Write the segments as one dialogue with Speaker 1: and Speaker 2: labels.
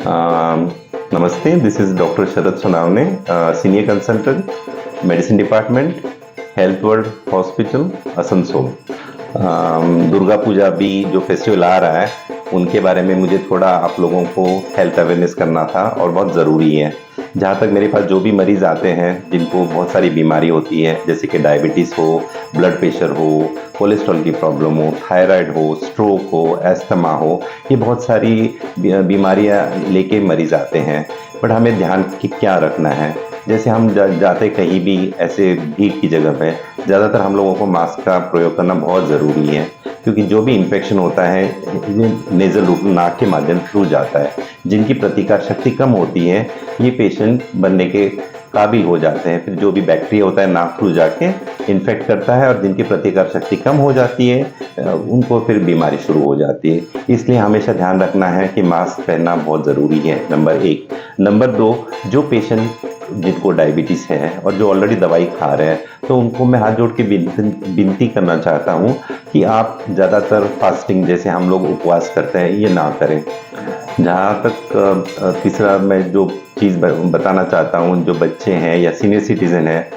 Speaker 1: नमस्ते, this is doctor Sharad Sonawane, senior consultant, medicine department, health world hospital, Asansol. Durga Puja भी जो festival आ रहा है, उनके बारे में मुझे थोड़ा आप लोगों को हेल्थ अवेयरनेस करना था और बहुत ज़रूरी है। जहाँ तक मेरे पास जो भी मरीज़ आते हैं जिनको बहुत सारी बीमारी होती है, जैसे कि डायबिटीज़ हो, ब्लड प्रेशर हो, कोलेस्ट्रॉल की प्रॉब्लम हो, थायराइड हो, स्ट्रोक हो, अस्थमा हो, ये बहुत सारी बीमारियाँ लेके मरीज़ आते हैं। बट हमें ध्यान कि क्या रखना है, जैसे हम जाते कहीं भी ऐसे भीड़ की जगह पे, ज़्यादातर हम लोगों को मास्क का प्रयोग करना बहुत ज़रूरी है, क्योंकि जो भी इन्फेक्शन होता है ये नेज़ल रूट नाक के माध्यम थ्रू जाता है। जिनकी प्रतिकार शक्ति कम होती है, ये पेशेंट बनने के काबिल हो जाते हैं। फिर जो भी बैक्टीरिया होता है नाक थ्रू जाके इन्फेक्ट करता है, और जिनकी प्रतिकार शक्ति कम हो जाती है उनको फिर बीमारी शुरू हो जाती है। इसलिए हमेशा ध्यान रखना है कि मास्क पहनना बहुत ज़रूरी है, नंबर 1। नंबर 2, जो पेशेंट जिनको डायबिटीज़ है और जो ऑलरेडी दवाई खा रहे हैं, तो उनको मैं हाथ जोड़ के विनती करना चाहता हूँ कि आप ज़्यादातर फास्टिंग जैसे हम लोग उपवास करते हैं ये ना करें। जहाँ तक तीसरा मैं जो चीज़ बताना चाहता हूँ, जो बच्चे हैं या सीनियर सिटीज़न हैं,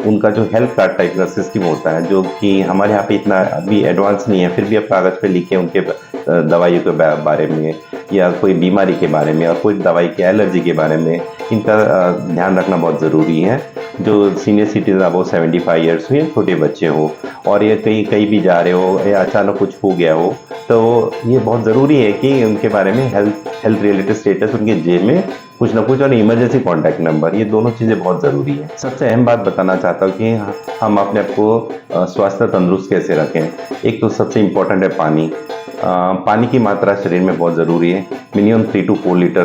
Speaker 1: उनका जो हेल्थ कार्ड टाइप का सिस्टम होता है, जो कि हमारे यहाँ पे इतना अभी एडवांस नहीं है, फिर भी आप कागज़ पे लिखे उनके दवाइयों के बारे में या कोई बीमारी के बारे में और कोई दवाई की एलर्जी के बारे में, इनका ध्यान रखना बहुत ज़रूरी है। जो सीनियर सिटीज़न अबव 75 ईयर्स हो या छोटे बच्चे हो, और ये कहीं भी जा रहे हो या अचानक कुछ हो गया हो, तो ये बहुत ज़रूरी है कि उनके बारे में हेल्थ रिलेटेड स्टेटस उनके जेब में कुछ ना कुछ, और इमरजेंसी कॉन्टैक्ट नंबर, ये दोनों चीज़ें बहुत ज़रूरी है। सबसे अहम बात बताना चाहता हूँ कि हम अपने आप को स्वस्थ तंदुरुस्त कैसे रखें। एक तो सबसे इम्पोर्टेंट है पानी। पानी की मात्रा शरीर में बहुत ज़रूरी है। Minimum 3 to 4 litre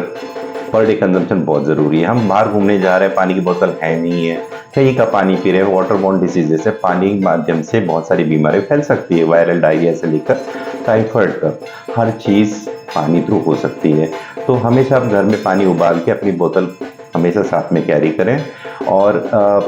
Speaker 1: per day consumption बहुत ज़रूरी है। हम बाहर घूमने जा रहे हैं, पानी की बोतल है नहीं है, कहीं का पानी पी रहे हैं, वाटर बॉर्न डिसीज जैसे पानी के माध्यम से बहुत सारी बीमारी फैल सकती है। वायरल डायरिया से लेकर टाइफाइड तक हर चीज़ पानी थ्रू हो सकती है। तो हमेशा आप घर में पानी उबाल के अपनी बोतल हमेशा साथ में कैरी करें, और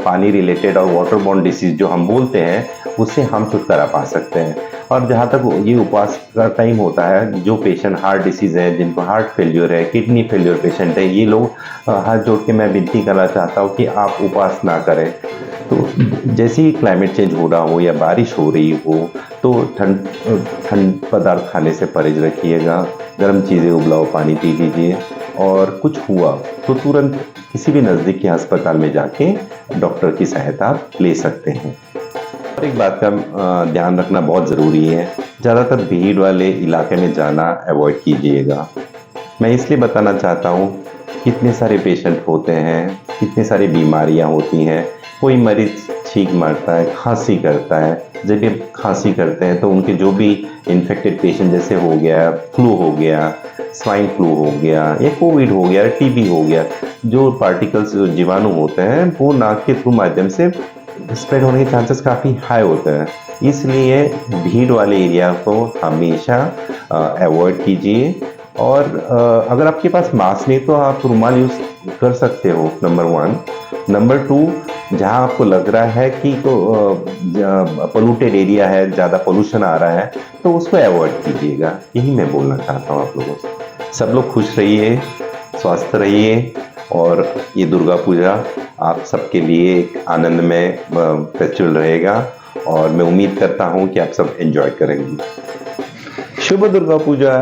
Speaker 1: पानी रिलेटेड और वाटर बॉर्न डिसीज़ जो हम बोलते हैं, उससे हम छुटकारा पा सकते हैं। और जहाँ तक ये उपवास का टाइम होता है, जो पेशेंट हार्ट डिसीज़ है, जिनको हार्ट फेल्योर है, किडनी फेल्योर पेशेंट है, ये लोग हाथ जोड़ के मैं विनती करना चाहता हूँ कि आप उपवास ना करें। तो जैसे ही क्लाइमेट चेंज हो रहा हो या बारिश हो रही हो, तो ठंड पदार्थ खाने से परहेज रखिएगा, गर्म चीज़ें, उबला हुआ पानी पी लीजिए, और कुछ हुआ तो तुरंत किसी भी नज़दीकी अस्पताल में जाके डॉक्टर की सहायता आप ले सकते हैं। और एक बात का ध्यान रखना बहुत ज़रूरी है, ज़्यादातर भीड़ वाले इलाके में जाना अवॉइड कीजिएगा। मैं इसलिए बताना चाहता हूँ, कितने सारे पेशेंट होते हैं, कितनी सारी बीमारियाँ होती हैं। कोई मरीज़ छींक मारता है, खांसी करता है, जब ये खांसी करते हैं तो उनके जो भी इन्फेक्टेड पेशेंट जैसे हो गया, फ्लू हो गया, स्वाइन फ्लू हो गया, या कोविड हो गया, टीबी हो गया, जो पार्टिकल्स, जो जीवाणु होते हैं, वो नाक के थ्रू माध्यम से स्प्रेड होने के चांसेस काफ़ी हाई होते हैं। इसलिए भीड़ वाले एरिया को हमेशा अवॉइड कीजिए। और अगर आपके पास मास्क नहीं तो आप रुमाल यूज़ कर सकते हो, नंबर 1। नंबर 2, जहाँ आपको लग रहा है कि पोल्यूटेड एरिया है, ज़्यादा पोल्यूशन आ रहा है, तो उसको अवॉइड कीजिएगा। यही मैं बोलना चाहता हूँ आप लोगों से। सब लोग खुश रहिए, स्वस्थ रहिए, और ये दुर्गा पूजा आप सबके लिए एक आनंदमय फेस्टिवल रहेगा, और मैं उम्मीद करता हूँ कि आप सब एंजॉय करेंगे। शुभ दुर्गा पूजा।